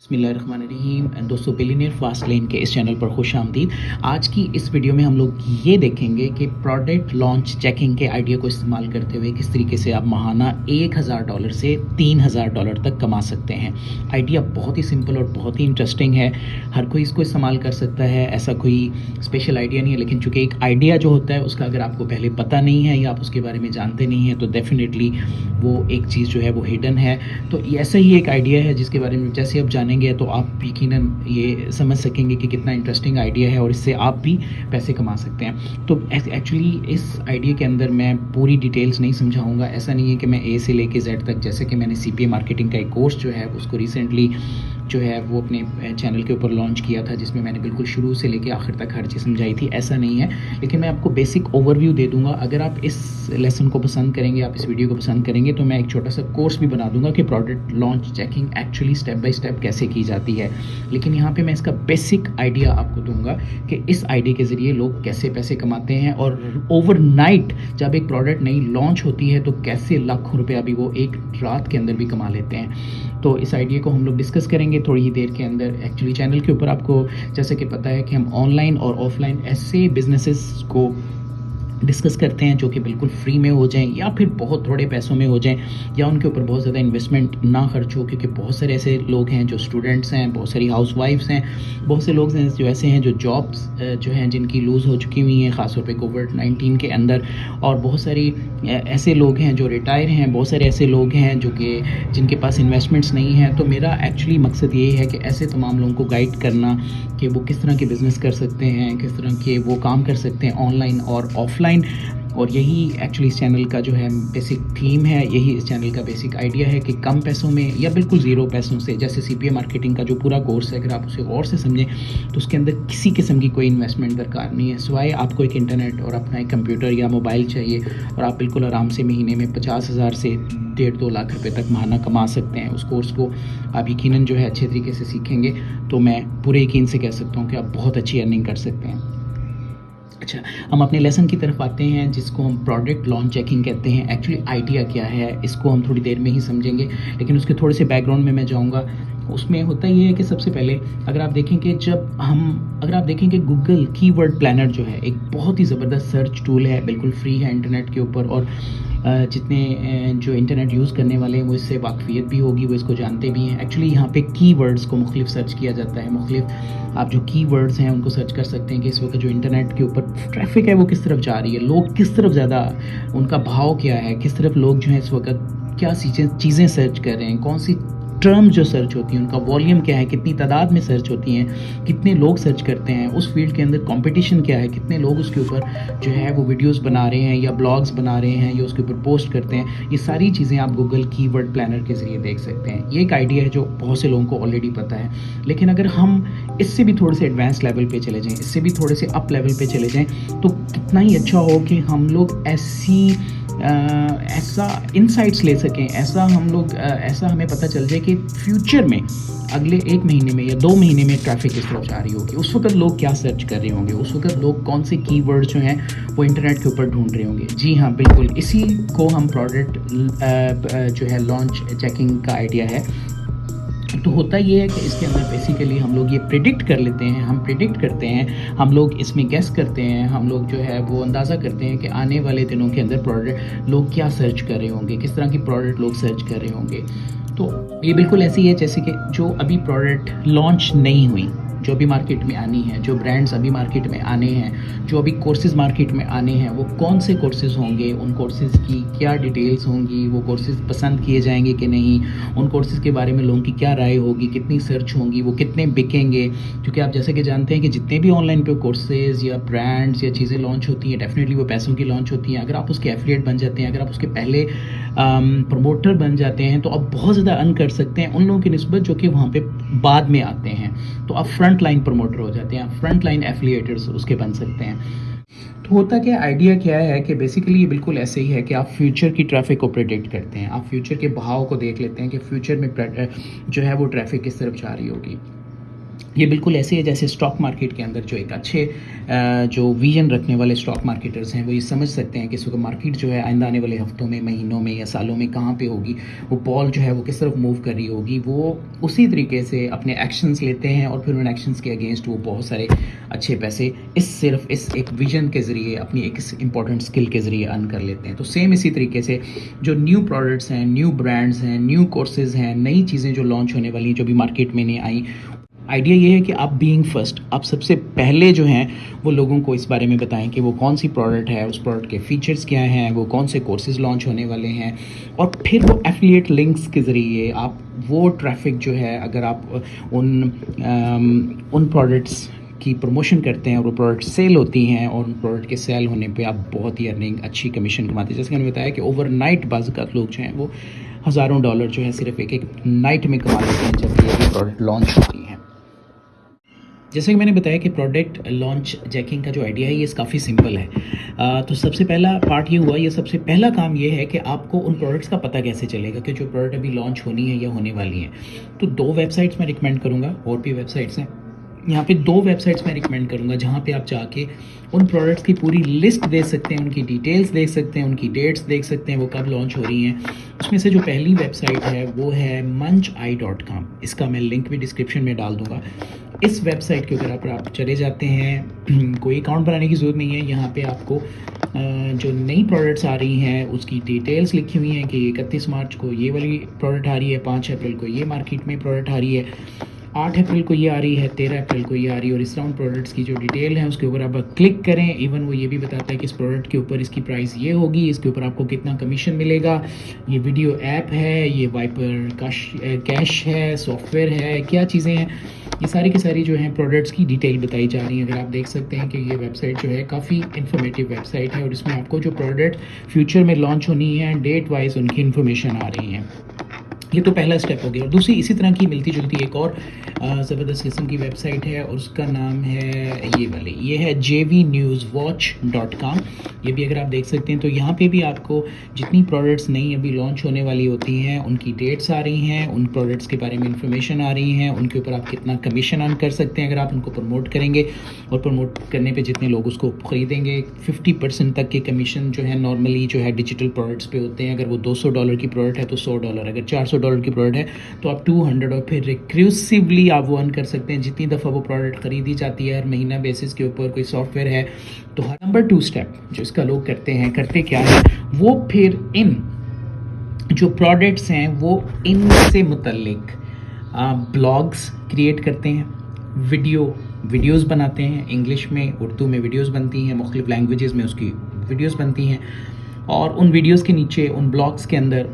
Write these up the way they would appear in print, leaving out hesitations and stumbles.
बिस्मिल्लाहिर्रहमानिर्रहीम। दोस्तों, billionaire fast lane के इस चैनल पर खुश आमदीद। आज की इस वीडियो में हम लोग ये देखेंगे कि प्रोडक्ट लॉन्च चेकिंग के आइडिया को इस्तेमाल करते हुए किस तरीके से आप माहाना $1000 से $3000 तक कमा सकते हैं। आइडिया बहुत ही सिंपल और बहुत ही इंटरेस्टिंग है। हर कोई इसको इस्तेमाल कर सकता है, ऐसा कोई स्पेशल आइडिया नहीं है। लेकिन चूँकि एक आइडिया जो होता है उसका अगर आपको पहले पता नहीं है या आप उसके बारे में जानते नहीं हैं तो डेफिनेटली वो एक चीज़ जो है वो हिडन है। तो ऐसा ही एक आइडिया है जिसके बारे में जैसे आप जानेंगे तो आप यकीनन ये समझ सकेंगे कि कितना इंटरेस्टिंग आइडिया है और इससे आप भी पैसे कमा सकते हैं। तो एक्चुअली इस आइडिया के अंदर मैं पूरी डिटेल्स नहीं समझाऊंगा। ऐसा नहीं है कि मैं ए से लेके जेड तक, जैसे कि मैंने सीपीए मार्केटिंग का एक कोर्स जो है उसको रिसेंटली जो है वो अपने चैनल के ऊपर लॉन्च किया था, जिसमें मैंने बिल्कुल शुरू से लेके आखिर तक हर चीज़ समझाई थी। ऐसा नहीं है, लेकिन मैं आपको बेसिक ओवरव्यू दे दूंगा। अगर आप इस लेसन को पसंद करेंगे, आप इस वीडियो को पसंद करेंगे, तो मैं एक छोटा सा कोर्स भी बना दूंगा कि product launch checking actually step by step कैसे की जाती है। लेकिन यहाँ पे मैं इसका बेसिक आइडिया आपको दूंगा कि इस आइडिया के ज़रिए लोग कैसे पैसे कमाते हैं और ओवरनाइट जब एक प्रोडक्ट नई लॉन्च होती है तो कैसे लाखों रुपया भी वो एक रात के अंदर भी कमा लेते हैं। तो इस आइडिया को हम लोग डिस्कस करेंगे थोड़ी ही देर के अंदर। एक्चुअली चैनल के ऊपर आपको जैसे कि पता है कि हम ऑनलाइन और ऑफलाइन ऐसे बिजनेसेस को डिस्कस करते हैं जो कि बिल्कुल फ्री में हो जाएं या फिर बहुत थोड़े पैसों में हो जाएं या उनके ऊपर बहुत ज़्यादा इन्वेस्टमेंट ना खर्च हो, क्योंकि बहुत सारे ऐसे लोग हैं जो स्टूडेंट्स हैं, बहुत सारी हाउसवाइफ्स हैं, बहुत से लोग हैं जो ऐसे हैं जो जॉब्स जो हैं जिनकी लूज़ हो चुकी हुई हैं ख़ासतौर पे कोविड-19 के अंदर, और बहुत सारी ऐसे लोग हैं जो रिटायर हैं, बहुत सारे ऐसे लोग हैं जो कि जिनके पास इन्वेस्टमेंट्स नहीं हैं। तो मेरा एक्चुअली मकसद ये है कि ऐसे तमाम लोगों को गाइड करना कि वो किस तरह के बिज़नेस कर सकते हैं, किस तरह के वो काम कर सकते हैं ऑनलाइन और ऑफलाइन। और यही एक्चुअली इस चैनल का जो है बेसिक थीम है, यही इस चैनल का बेसिक आइडिया है कि कम पैसों में या बिल्कुल ज़ीरो पैसों से, जैसे सीपीए मार्केटिंग का जो पूरा कोर्स है, अगर आप उसे और से समझें तो उसके अंदर किसी किस्म की कोई इन्वेस्टमेंट दरकार नहीं है, सिवाय आपको एक इंटरनेट और अपना एक कंप्यूटर या मोबाइल चाहिए और आप बिल्कुल आराम से महीने में 50,000 से 1.5-2 लाख रुपए तक माहाना कमा सकते हैं। उस कोर्स को आप यकीनन जो है अच्छे तरीके से सीखेंगे तो मैं पूरे यकीन से कह सकता हूँ कि आप बहुत अच्छी अर्निंग कर सकते हैं। अच्छा, हम अपने लेसन की तरफ आते हैं जिसको हम प्रोडक्ट लॉन्च चेकिंग कहते हैं। एक्चुअली आइडिया क्या है इसको हम थोड़ी देर में ही समझेंगे, लेकिन उसके थोड़े से बैकग्राउंड में मैं जाऊंगा। उसमें होता ये है कि सबसे पहले अगर आप देखें कि गूगल कीवर्ड प्लानर जो है एक बहुत ही ज़बरदस्त सर्च टूल है, बिल्कुल फ्री है इंटरनेट के ऊपर, और जितने जो इंटरनेट यूज़ करने वाले हैं वो इससे वाकफियत भी होगी, वो इसको जानते भी हैं। एक्चुअली यहाँ पे कीवर्ड्स को मुख्तलिफ सर्च किया जाता है, मुख्तलिफ आप जो कीवर्ड्स हैं उनको सर्च कर सकते हैं कि इस वक्त जो इंटरनेट के ऊपर ट्रैफिक है वो किस तरफ जा रही है, लोग किस तरफ ज़्यादा, उनका भाव क्या है, किस तरफ लोग जो हैं इस वक्त क्या चीज़ें सर्च कर रहे हैं, कौन सी टर्म जो सर्च होती हैं उनका वॉल्यूम क्या है, कितनी तादाद में सर्च होती हैं, कितने लोग सर्च करते हैं, उस फील्ड के अंदर कंपटीशन क्या है, कितने लोग उसके ऊपर जो है वो वीडियोस बना रहे हैं या ब्लॉग्स बना रहे हैं या उसके ऊपर पोस्ट करते हैं। ये सारी चीज़ें आप गूगल कीवर्ड प्लानर के ज़रिए देख सकते हैं। ये एक आइडिया है जो बहुत से लोगों को ऑलरेडी पता है, लेकिन अगर हम इससे भी थोड़े से एडवांस लेवल पे चले जाएँ, इससे भी थोड़े से अप लेवल पे चले जाएँ तो कितना ही अच्छा हो कि हम लोग ऐसा इंसाइट्स ले सकें, ऐसा हमें पता चल जाए कि फ्यूचर में अगले 1 महीने में या 2 महीने में ट्रैफिक किस तरफ जा रही होगी, उस वक्त लोग क्या सर्च कर रहे होंगे, उस वक्त लोग कौन से कीवर्ड जो हैं वो इंटरनेट के ऊपर ढूंढ रहे होंगे। जी हाँ, बिल्कुल इसी को हम प्रोडक्ट जो है लॉन्च चेकिंग का आइडिया है। तो होता ये है कि इसके अंदर बेसिकली हम लोग ये प्रिडिक्ट कर लेते हैं, हम लोग इसमें गेस करते हैं, हम लोग जो है वो अंदाज़ा करते हैं कि आने वाले दिनों के अंदर प्रोडक्ट लोग क्या सर्च कर रहे होंगे, किस तरह की प्रोडक्ट लोग सर्च कर रहे होंगे। तो ये बिल्कुल ऐसी है जैसे कि जो अभी प्रोडक्ट लॉन्च नहीं हुई, जो अभी मार्केट में आनी है, जो ब्रांड्स अभी मार्केट में आने हैं, जो अभी कोर्सेज़ मार्केट में आने हैं, वो कौन से कोर्सेज़ होंगे, उन कोर्सेज़ की क्या डिटेल्स होंगी, वो कोर्सेज़ पसंद किए जाएंगे कि नहीं, उन कोर्सेज़ के बारे में लोगों की क्या राय होगी, कितनी सर्च होंगी, वो कितने बिकेंगे। क्योंकि आप जैसे कि जानते हैं कि जितने भी ऑनलाइन पे कोर्सेज़ या ब्रांड्स या चीज़ें लॉन्च होती हैं डेफिनेटली वो पैसों की लॉन्च होती हैं। अगर आप उसके एफिलिएट बन जाते हैं, अगर आप उसके पहले प्रमोटर बन जाते हैं तो आप बहुत ज़्यादा अर्न कर सकते हैं उन लोगों की निस्बत जो कि वहाँ पे बाद में आते हैं। तो आप फ्रंट लाइन प्रमोटर हो जाते हैं, आप फ्रंट लाइन एफिलिएटर्स उसके बन सकते हैं। तो होता क्या, आइडिया क्या है कि बेसिकली ये बिल्कुल ऐसे ही है कि आप फ्यूचर की ट्रैफिक को प्रेडिक्ट करते हैं, आप फ्यूचर के बहाव को देख लेते हैं कि फ्यूचर में जो है वो ट्रैफिक किस तरफ जा रही होगी। ये बिल्कुल ऐसे है जैसे स्टॉक मार्केट के अंदर जो एक अच्छे जो विजन रखने वाले स्टॉक मार्केटर्स हैं वो ये समझ सकते हैं कि इस वक्त मार्केट जो है आइंदा आने वाले हफ्तों में, महीनों में या सालों में कहाँ पे होगी, वो बॉल जो है वो किस तरफ मूव कर रही होगी। वो उसी तरीके से अपने एक्शंस लेते हैं और फिर उन एक्शंस के अगेंस्ट वो बहुत सारे अच्छे पैसे सिर्फ इस एक विजन के ज़रिए, अपनी एक इंपॉर्टेंट स्किल के ज़रिए अर्न कर लेते हैं। तो सेम इसी तरीके से जो न्यू प्रोडक्ट्स हैं, न्यू ब्रांड्स हैं, न्यू कोर्सेज़ हैं, नई चीज़ें जो लॉन्च होने वाली हैं, जो भी मार्केट में नहीं आई, आइडिया ये है कि आप बीइंग फर्स्ट, आप सबसे पहले जो हैं वो लोगों को इस बारे में बताएं कि वो कौन सी प्रोडक्ट है, उस प्रोडक्ट के फीचर्स क्या हैं, वो कौन से कोर्सेज लॉन्च होने वाले हैं, और फिर वो एफिलिएट लिंक्स के ज़रिए आप वो ट्रैफिक जो है, अगर आप उन प्रोडक्ट्स की प्रमोशन करते हैं और वो प्रोडक्ट सेल होती हैं और उन प्रोडक्ट के सेल होने पे आप बहुत ही अर्निंग, अच्छी कमीशन कमाते हैं। जैसे कि मैंने बताया कि ओवरनाइट बाज़ लोग जो हैं वो हज़ारों डॉलर जो है सिर्फ एक एक नाइट में कमा लेते हैं जब ये प्रोडक्ट लॉन्च होती हैं। जैसे कि मैंने बताया कि प्रोडक्ट लॉन्च जैकिंग का जो आइडिया है ये काफ़ी सिंपल है। तो सबसे पहला पार्ट ये हुआ, ये सबसे पहला काम ये है कि आपको उन प्रोडक्ट्स का पता कैसे चलेगा कि जो प्रोडक्ट अभी लॉन्च होनी है या होने वाली हैं। तो 2 वेबसाइट्स मैं रिकमेंड करूँगा, और भी वेबसाइट्स हैं। यहाँ पे 2 वेबसाइट्स मैं रिकमेंड करूँगा जहाँ पे आप जाके उन प्रोडक्ट्स की पूरी लिस्ट देख सकते हैं, उनकी डिटेल्स देख सकते हैं, उनकी डेट्स देख सकते हैं, वो कब लॉन्च हो रही हैं। उसमें से जो पहली वेबसाइट है वो है muncheye.com। इसका मैं लिंक भी डिस्क्रिप्शन में डाल दूँगा। इस वेबसाइट के ऊपर आप चले जाते हैं, कोई अकाउंट बनाने की ज़रूरत नहीं है। यहाँ पे आपको जो नई प्रोडक्ट्स आ रही हैं उसकी डिटेल्स लिखी हुई हैं कि 31 मार्च को ये वाली प्रोडक्ट आ रही है, 5 अप्रैल को ये मार्केट में प्रोडक्ट आ रही है, 8 अप्रैल को ये आ रही है, 13 अप्रैल को ये आ रही है। और इस राउंड प्रोडक्ट्स की जो डिटेल है उसके ऊपर आप क्लिक करें। इवन वो ये भी बताता है कि इस प्रोडक्ट के ऊपर इसकी प्राइस ये होगी, इसके ऊपर आपको कितना कमीशन मिलेगा, ये वीडियो ऐप है, ये वाइपर कैश है, सॉफ्टवेयर है, क्या चीज़ें हैं, ये सारी की सारी जो है प्रोडक्ट्स की डिटेल बताई जा रही है। अगर आप देख सकते हैं कि ये वेबसाइट जो है काफ़ी इन्फॉर्मेटिव वेबसाइट है और इसमें आपको जो प्रोडक्ट फ्यूचर में लॉन्च होनी है डेट वाइज उनकी इन्फॉर्मेशन आ रही है। ये तो पहला स्टेप हो गया। और दूसरी इसी तरह की मिलती जुलती एक और ज़बरदस्त किस्म की वेबसाइट है और उसका नाम है ये वाली, ये है jvnewswatch.com। ये भी अगर आप देख सकते हैं तो यहाँ पे भी आपको जितनी प्रोडक्ट्स नई अभी लॉन्च होने वाली होती हैं उनकी डेट्स आ रही हैं, उन प्रोडक्ट्स के बारे में इंफॉर्मेशन आ रही हैं, उनके ऊपर आप कितना कमीशन अर्न कर सकते हैं अगर आप उनको प्रमोट करेंगे, और प्रमोट करने पे जितने लोग उसको ख़रीदेंगे 50% तक के कमीशन जो है नॉर्मली जो है डिजिटल प्रोडक्ट्स पे होते हैं। अगर वो $200 की प्रोडक्ट है तो $100, अगर $400 की प्रोडक्ट है तो आप 200, और फिर रिक्रूसिवली आप वो अर्न कर सकते हैं जितनी दफ़ा वो प्रोडक्ट ख़रीदी जाती है हर महीना बेसिस के ऊपर। कोई सॉफ्टवेयर है तो नंबर 2 स्टेप जो इसका लोग करते क्या है, वो फिर इन जो प्रोडक्ट्स हैं वो इनसे मुतल्लिक ब्लॉग्स क्रिएट करते हैं, वीडियोस बनाते हैं, इंग्लिश में, उर्दू में वीडियोस बनती हैं, मुख्तलिफ लैंग्वेजेस में उसकी वीडियोस बनती हैं, और उन वीडियोस के नीचे उन ब्लॉग्स के अंदर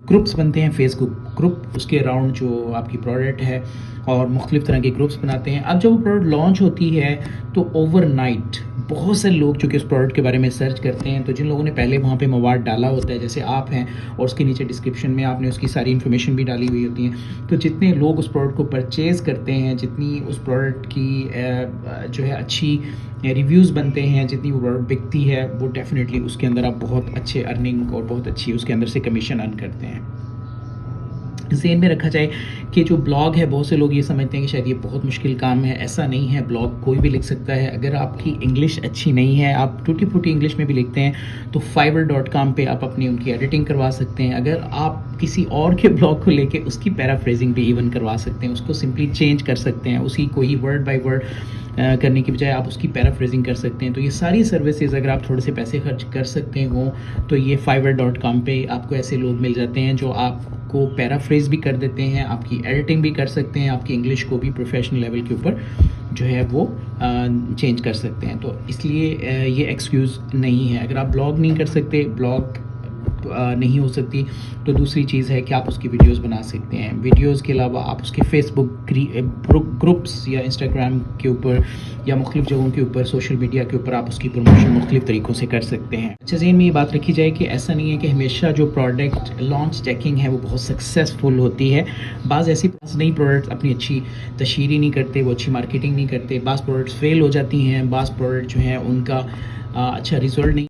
ग्रुप्स बनते हैं, फेसबुक ग्रुप, उसके अराउंड जो आपकी प्रोडक्ट है, और मुख्तलिफ तरह के ग्रुप्स बनाते हैं। अब जब वो प्रोडक्ट लॉन्च होती है तो ओवरनाइट बहुत से लोग चूँकि उस प्रोडक्ट के बारे में सर्च करते हैं, तो जिन लोगों ने पहले वहाँ पे मवाद डाला होता है जैसे आप हैं, और उसके नीचे डिस्क्रिप्शन में आपने उसकी सारी इन्फॉर्मेशन भी डाली हुई होती है, तो जितने लोग उस प्रोडक्ट को परचेज़ करते हैं, जितनी उस प्रोडक्ट की जो है अच्छी रिव्यूज़ बनते हैं, जितनी वो प्रोडक्ट बिकती है, वो डेफिनेटली उसके अंदर आप बहुत अच्छे अर्निंग और बहुत अच्छी उसके अंदर से कमीशन अर्न करते हैं। ज़हन में रखा जाए कि जो ब्लॉग है, बहुत से लोग ये समझते हैं कि शायद ये बहुत मुश्किल काम है, ऐसा नहीं है। ब्लॉग कोई भी लिख सकता है। अगर आपकी इंग्लिश अच्छी नहीं है, आप टूटी फूटी इंग्लिश में भी लिखते हैं, तो fiverr.com पे आप अपनी उनकी एडिटिंग करवा सकते हैं। अगर आप किसी और के ब्लॉग को लेके उसकी पैराफ्रेजिंग भी इवन करवा सकते हैं, उसको सिंपली चेंज कर सकते हैं, उसी को ही वर्ड बाय वर्ड करने की बजाय आप उसकी पैराफ्रेजिंग कर सकते हैं। तो ये सारी सर्विसेज अगर आप थोड़े से पैसे खर्च कर सकते हो तो ये fiverr.com पे आपको ऐसे लोग मिल जाते हैं जो आपको पैराफ्रेज भी कर देते हैं, आपकी एडिटिंग भी कर सकते हैं, आपकी इंग्लिश को भी प्रोफेशनल लेवल के ऊपर जो है वो चेंज कर सकते हैं। तो इसलिए ये एक्सक्यूज़ नहीं है। अगर आप ब्लॉग नहीं कर सकते, ब्लॉग नहीं हो सकती, तो दूसरी चीज़ है कि आप उसकी वीडियोस बना सकते हैं। वीडियोस के अलावा आप उसके फेसबुक ग्रुप्स या इंस्टाग्राम के ऊपर या मुख्तलिफ जगहों के ऊपर, सोशल मीडिया के ऊपर आप उसकी प्रमोशन मुख्तलिफ तरीक़ों से कर सकते हैं। अच्छा, ज़हन में ये बात रखी जाए कि ऐसा नहीं है कि हमेशा जो प्रोडक्ट लॉन्च चेकिंग है वो बहुत सक्सेसफुल होती है। बाज़ ऐसी नई प्रोडक्ट्स अपनी अच्छी तशहीर नहीं करते, वो अच्छी मार्केटिंग नहीं करते, बाज़ प्रोडक्ट्स फेल हो जाती हैं, बाज़ प्रोडक्ट जो हैं उनका अच्छा रिजल्ट नहीं